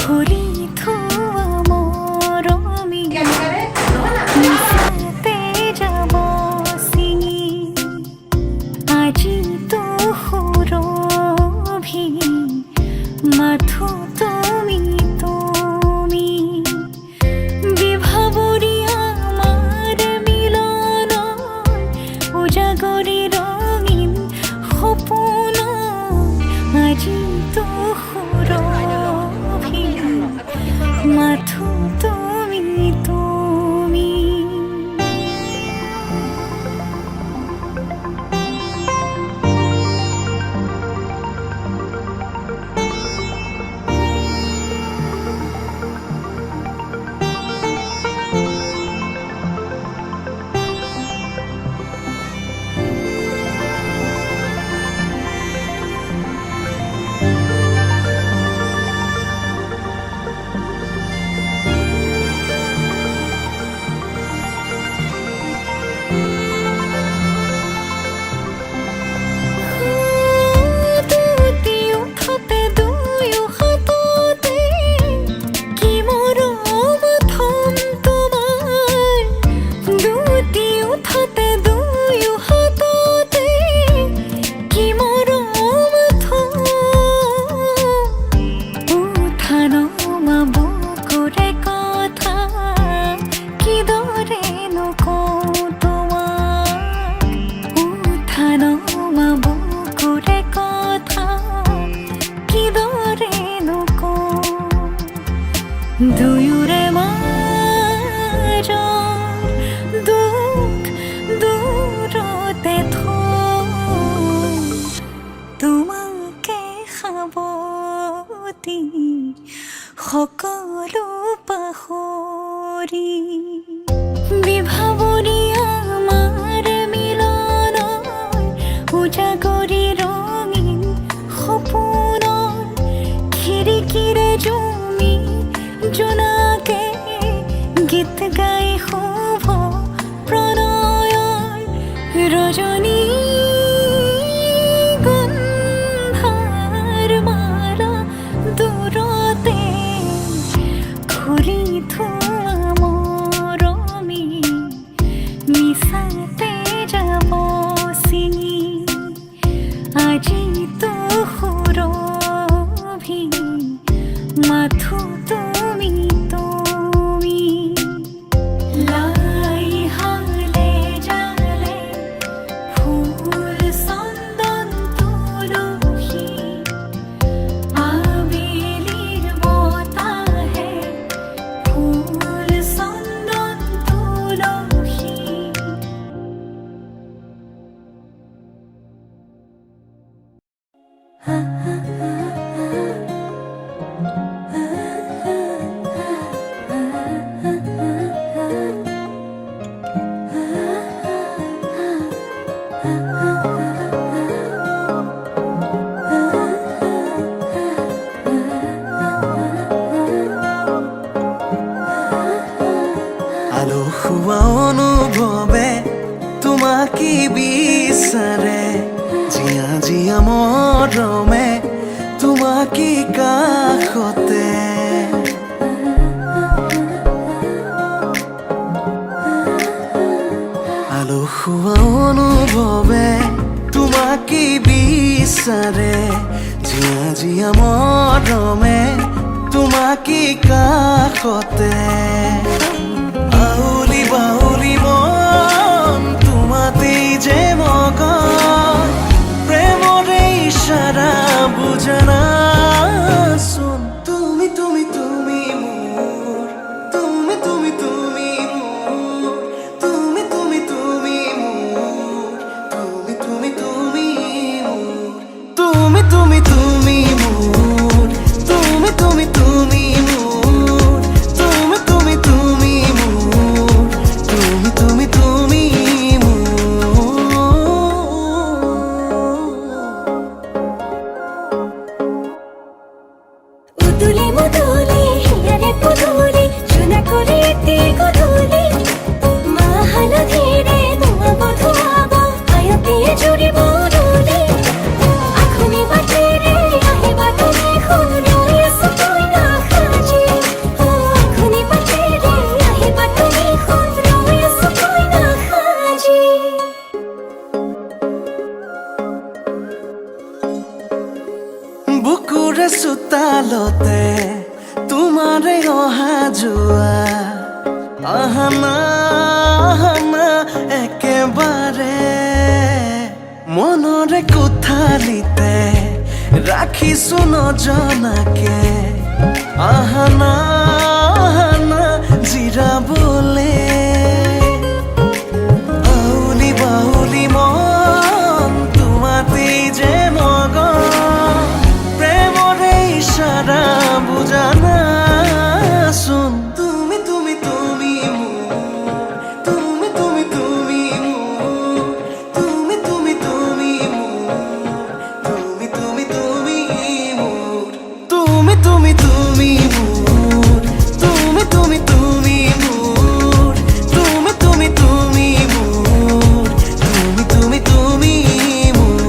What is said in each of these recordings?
ঘুরি ধোয়া মরমি মিশাতে যাব সিঙি আজি তো সুৰভি মাথো তুমি তুমি বিভাবৰী আমাৰ মিলন উজাগৰি ৰঙীন সপোন আজি তো সুৰভি মাথো তুমি তুমি দুয়োৰে মাজৰ দুখ দূৰতে থৈ তোমাকে সাৱটি সকলো পাহৰি বিভাৱৰী আমাৰ মিলন উজাগৰি ৰঙীন সপোনৰ খিৰিকীৰে জুমি জোনাকে গীত গাই শুভ প্ৰণয়ৰ ৰজনী গন্ধাৰ মালা দূৰতে ঘূৰি ধোৱা মৰমি মিছাতে যাব চিঙি আজি তো সুৰভি মাথো তুমি তুমি লাই হালে জালে ফুল চন্দন তুলসী আবেলিৰ বতাহে ফুল চন্দন তুলসী আলসুৱা অনুভৱে তোমাকে বিচাৰে জিয়া জিয়া মৰমে তোমাকে কাষতে আলসুৱা অনুভৱে তোমাকে বিচাৰে জিয়া জিয়া মৰমে তোমাকে কাষতে আউলি বাউলি মন তোমাতেই যে মগন প্ৰেমৰে ইশাৰা বুজনা চোন তুমি তুমি তুমি মোৰ তুমি তুমি তুমি মোৰ তুমি তুমি তুমি মোৰ তুমি তুমি তুমি মোৰ তুমি তুমি তুমি মোৰ তুমি তুমি তুমি মোৰ তুমি তুমি তুমি মোৰ তুমি তুমি তুমি উদুলি মুদুলি হিয়ারে পুদুলি চুনা করে এতে গধুলি মা হালধিরে ধোঁয়া বধুয়াব আয়তিয়ে জুড়ি বদুলি আখুনি বাটিরে আহিবা তুমি খুন রয়েছ তুই না খানি অহা যোৱা আহানা আহানা একেবাৰে মনৰে কোঠালিতে ৰাখিছো নজনাকে আহানা আহানা জিৰাবলে আউলি বাউলি মন তোমাতেই যে মগন প্ৰেমৰে ইশাৰা বুজানা চোন তুমি তুমি তুমি মোৰ তুমি তুমি তুমি মোৰ তুমি তুমি তুমি মোৰ তুমি তুমি তুমি মোৰ তুমি তুমি তুমি মোৰ তুমি তুমি তুমি মোৰ তুমি তুমি তুমি মোৰ তুমি তুমি তুমি মোৰ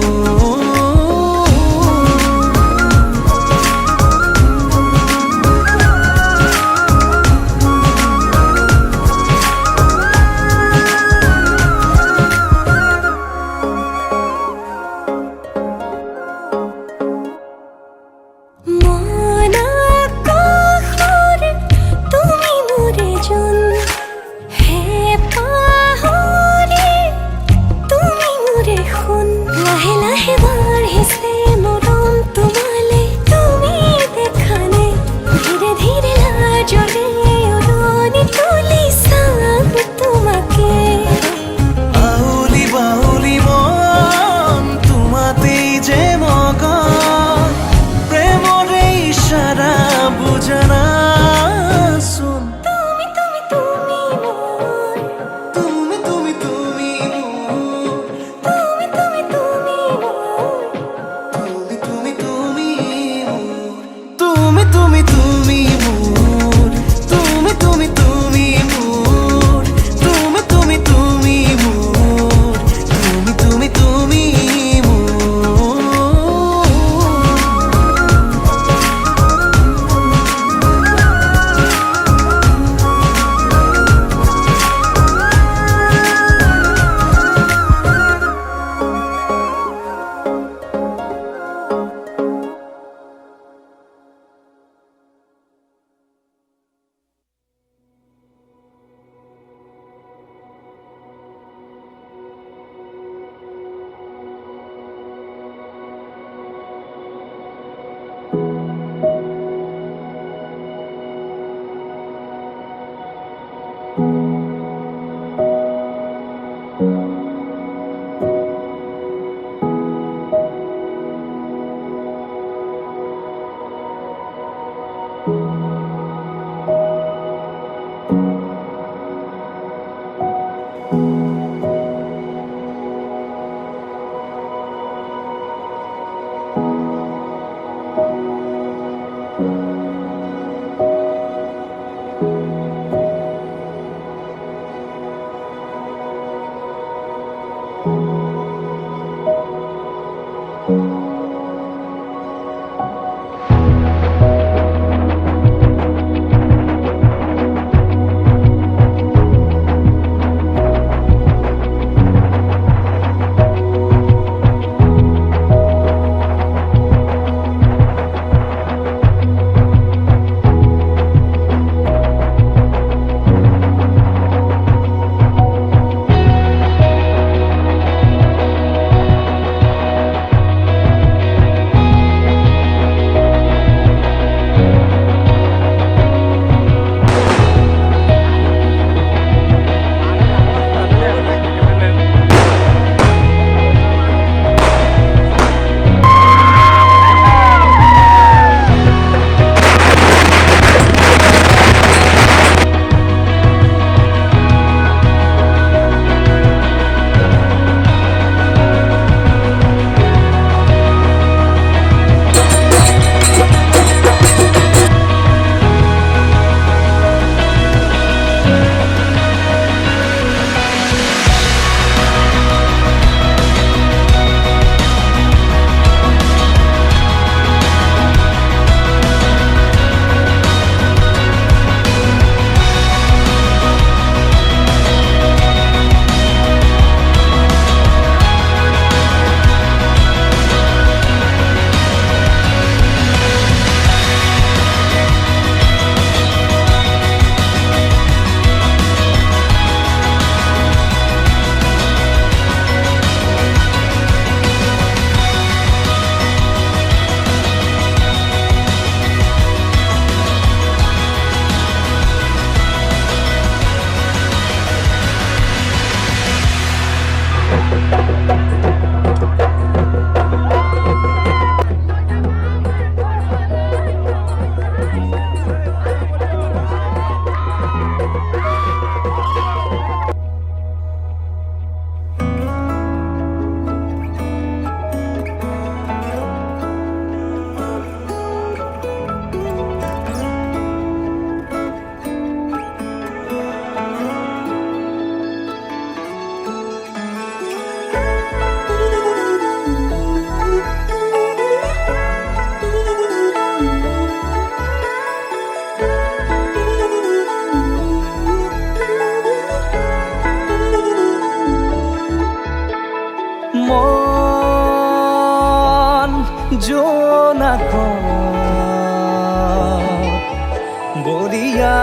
হিয়া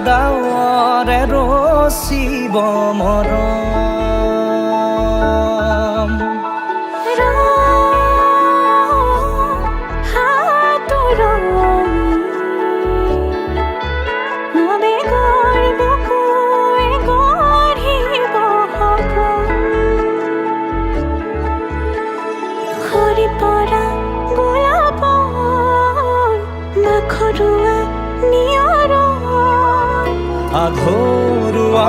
ডাৱৰে ৰচিব মৰম আধৰুৱা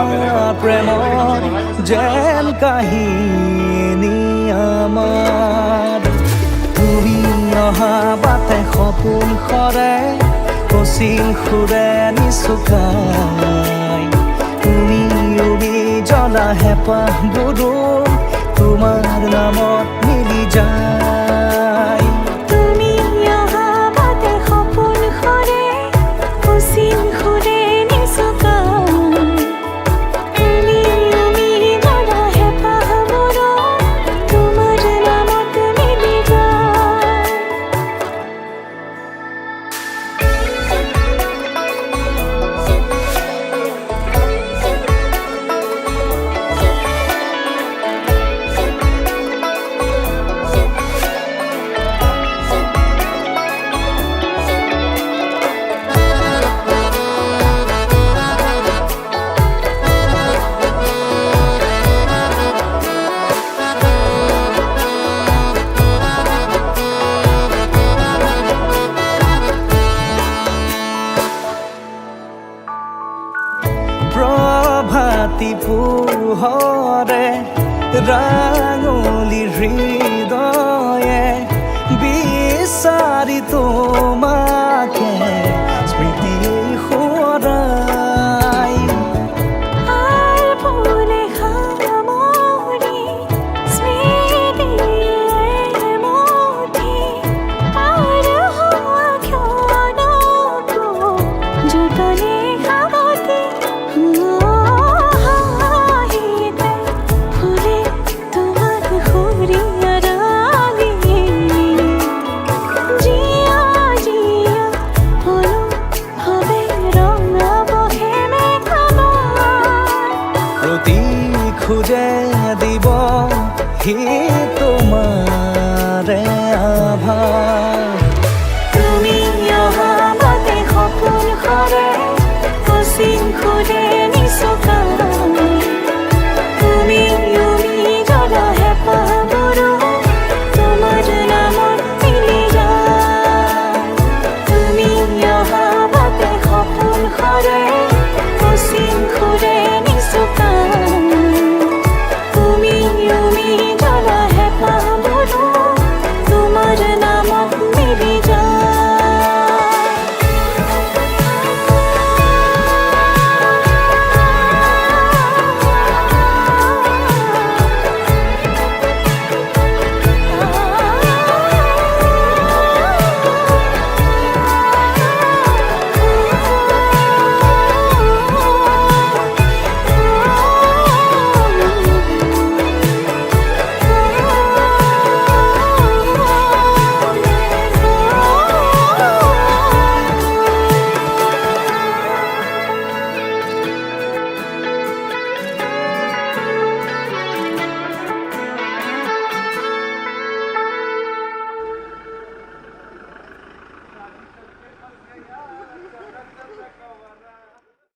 প্ৰেমৰ যেন কাহিনী আমাৰ তুমি অহা বাটে সপোন সৰে কচিল সুৰে নিচুকাই তুমি উবি জ্বলা হেঁপাহবোৰো তোমাৰ নামত মিলি যায় প্ৰভাতী পোহৰে ৰাঙলী হৃদয়ে বিচাৰি তোমাকে